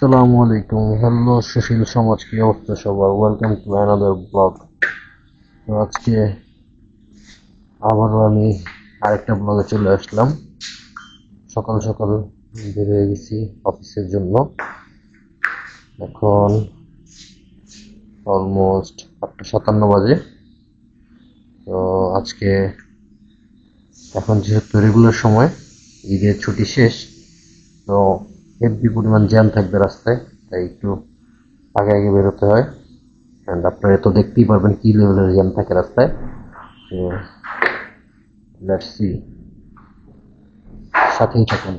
আসসালামু আলাইকুম। হ্যালো সুশীল সমাজ, কি অবস্থা সবার? Welcome to another blog. তো আজকে আবারও আমি আরেকটা ব্লগে চলে আসলাম। সকাল সকাল বের হয়ে গেছি অফিসের জন্য। এখন অলমোস্ট 8:57 বাজে। তো আজকে এখন যেহেতু রেগুলার সময়, ঈদের ছুটি শেষ, তো হেভি পরিমাণ জ্যাম থাকবে রাস্তায়, তাই একটু আগে আগে বেরোতে হয়। অ্যান্ড আপনারা তো দেখতেই পারবেন কি লেভেলের জ্যাম থাকে রাস্তায়। তো লেটস সি, সাথেই থাকুন।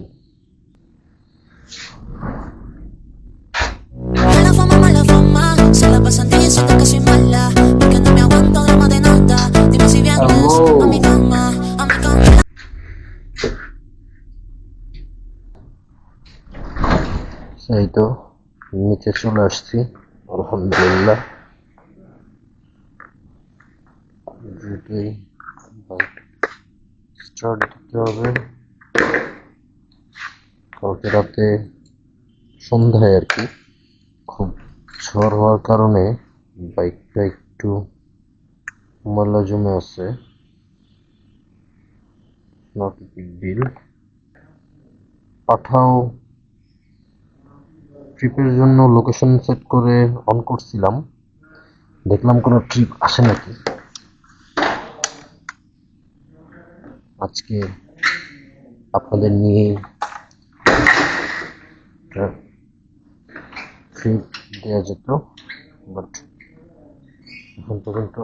Mala fama, mala fama. Se la pasan diciendo que soy mala. Porque no me aguanto de más de nada. Dime si vienes a mi cama, a mi cama. এই তো নিচে চলে আসছি, আলহামদুলিল্লাহ। দ্রুতই বাইক স্টার্ট দিতে হবে। কালকে রাতে সন্ধ্যায় আর কি খুব ঝড় হওয়ার কারণে বাইকটা একটু ময়লা জমে আছে। Not big deal. পাঠাও ট্রিপের জন্য লোকেশন সেট করে অন করছিলাম, দেখলাম কোনো ট্রিপ আসে নাকি। আজকে আপনাদের নিয়ে ট্রিপ দেওয়া যেত, বাট এখন পর্যন্ত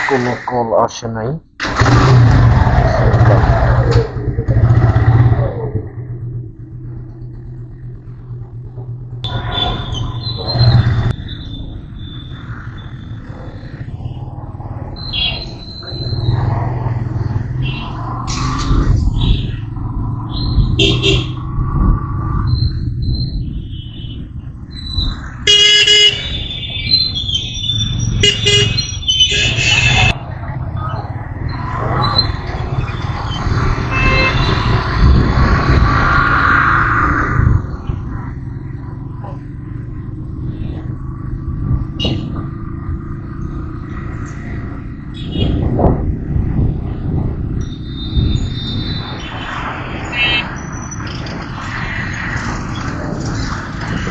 কোনো কল আসে নাই।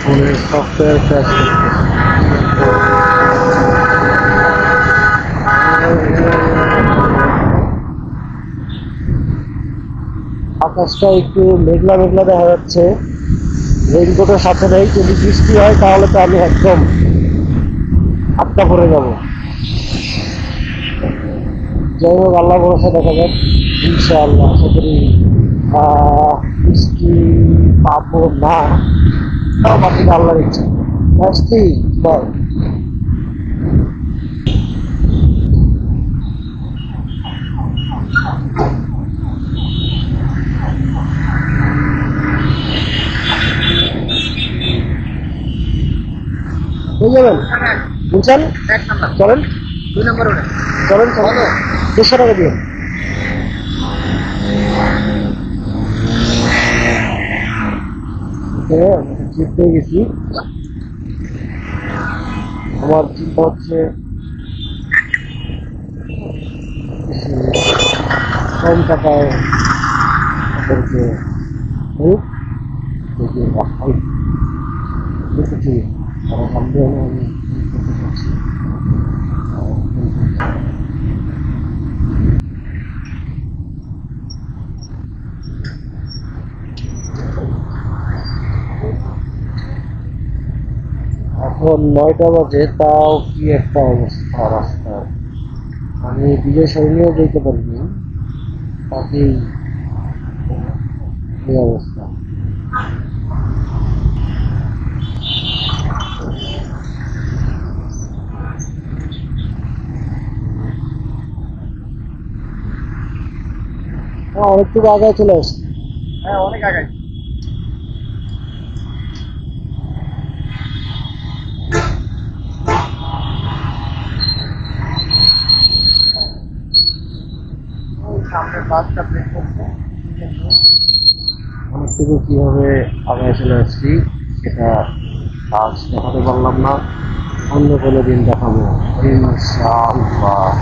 ফোনের সফটওয়্যার ক্র্যাশ আকাশটা একটু মেঘলা মেঘলা দেখা যাচ্ছে। রেইনকোটের সাথে নেই, যদি বৃষ্টি হয় তাহলে তো আমি একদম আটকা পড়ে যাব। যাই হোক, আল্লাহ ভরসা, দেখা যাক। ইনশাআল্লাহ আশা করি বৃষ্টি পাবো না, বাকি আল্লাহর ইচ্ছা। আসছি বল। হয়ে যাবেন বুঝছেন? চলেন, 2 নম্বর চলেন চলেন, 200 টাকা দিয়ে। ট্রিপ পেয়ে গেছি। আমার চিন্তা হচ্ছে কম টাকায় ওদেরকে দেখেছি, তারা ভাববে আমি করতে চাচ্ছি। এখন 9টা বাজে, তাও কি একটা অবস্থা রাস্তার। আমি বিজয় সরণিও যেতে পারিনি, তাতেই এই অবস্থা। অনেকটুকু আগায় চলে আসছি। হ্যাঁ, অনেক আগায়। সামনের বাসটা ব্রেক করছে, অনেকটুকু কিভাবে আগায় চলে আসছি সেটা আজ দেখাতে পারলাম না, অন্য কোনো দিন দেখাবো ইনশাআল্লাহ।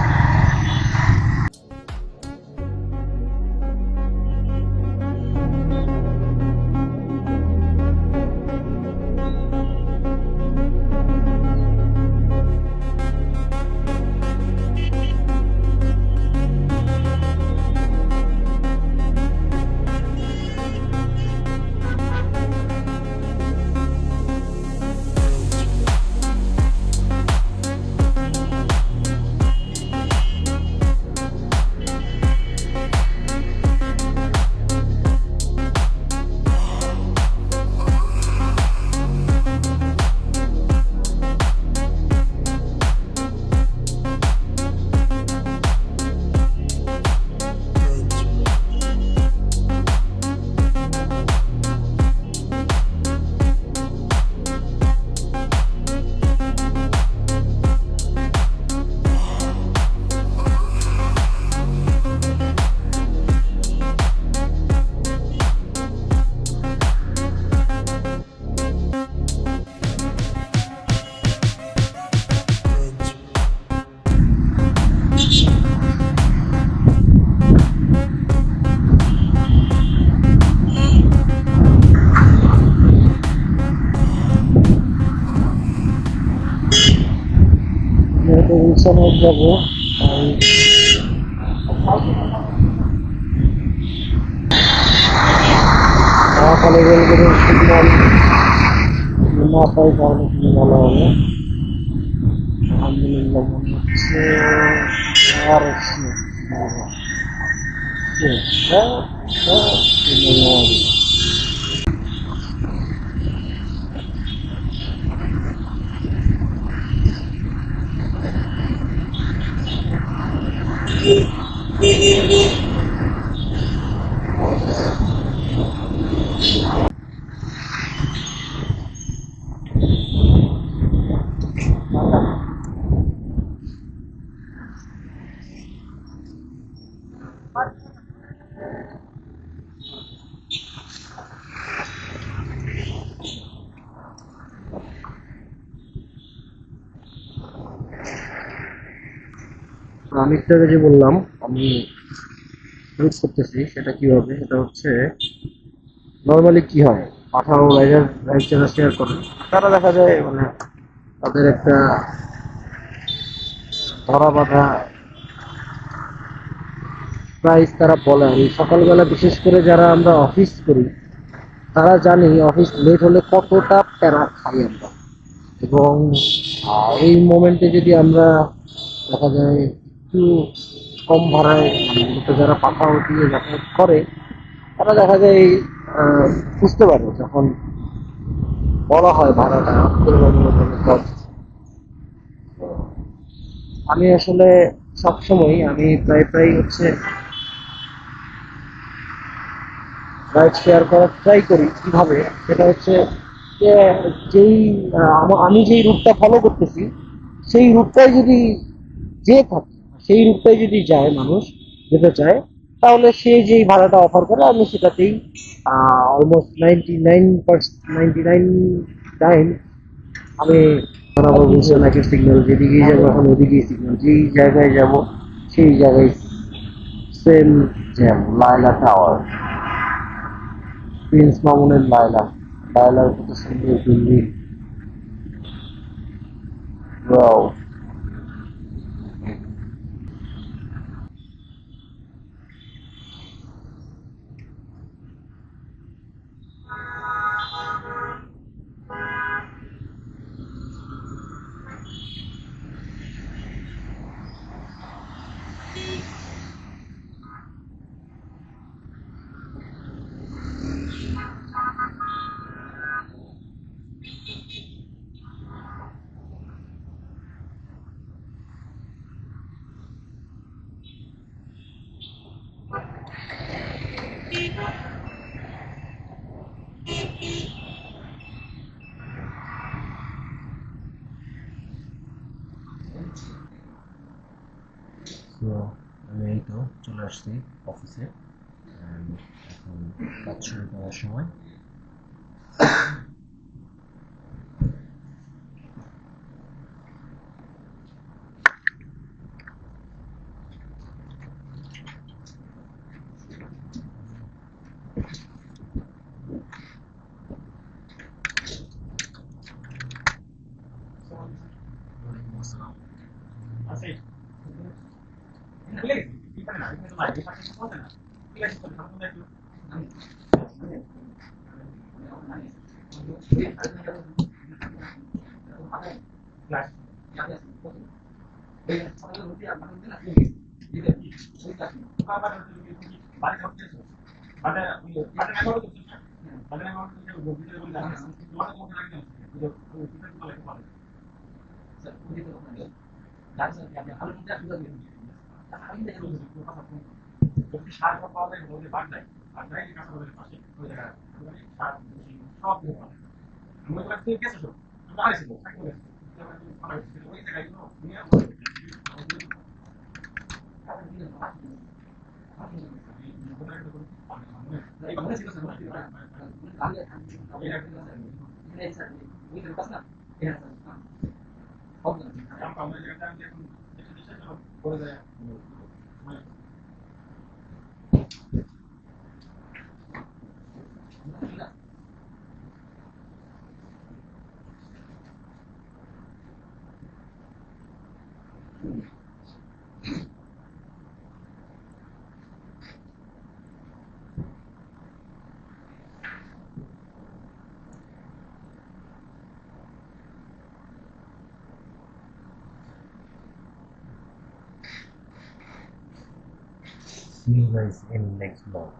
গুলশানে যাবো, সকালে রেলগেটের সিগন্যাল না পাই তাহলে খুবই ভালো হবে। আলহামদুলিল্লাহ মনে হচ্ছে আর আমি একটু আগে যে বললাম আমি ইউজ করতেছি, সেটা কিভাবে, সেটা হচ্ছে নর্মালি কি হয়, পাঠাও রাইডার রাইড যারা শেয়ার করে তারা দেখা যায় মানে তাদের একটা ধরা বাঁধা প্রাইস তারা বলে। আর এই সকালবেলা বিশেষ করে যারা আমরা অফিস করি তারা জানি অফিস লেট হলে কতটা প্যারা খাই আমরা। এবং এই মোমেন্টে যদি আমরা দেখা যায় একটু কম ভাড়ায় মানে মূলত যারা পাঠাও দিয়ে যাতায়াত করে তারা দেখা যায় বুঝতে পারে যখন বলা হয় ভাড়াটা তুলনামূলকভাবে কম। আমি আসলে সবসময় আমি প্রায় হচ্ছে রাইড শেয়ার করার ট্রাই করি। কিভাবে, সেটা হচ্ছে যে যেই আমি যেই রুটটা ফলো করতেছি সেই রুটটাই যদি থাকে, সেই রুটটাই যদি যায় মানুষ যেতে চায়, তাহলে সে যেই ভাড়াটা অফার করে আমি সেটাতেই অলমোস্ট 99 আমি বরাবর গুলশান একের সিগন্যাল যেদিকেই যাবো এখন ওদিকেই সিগন্যাল, যেই জায়গায় যাব সেই জায়গায় same jam. Laila tower, Prince মামুনের লায়লার কত সুন্দর বিল্ডিং, ওয়াও। তো আমি এই তো চলে আসছি অফিসে, এখন কাজ শুরু করার সময়। See you guys in next vlog.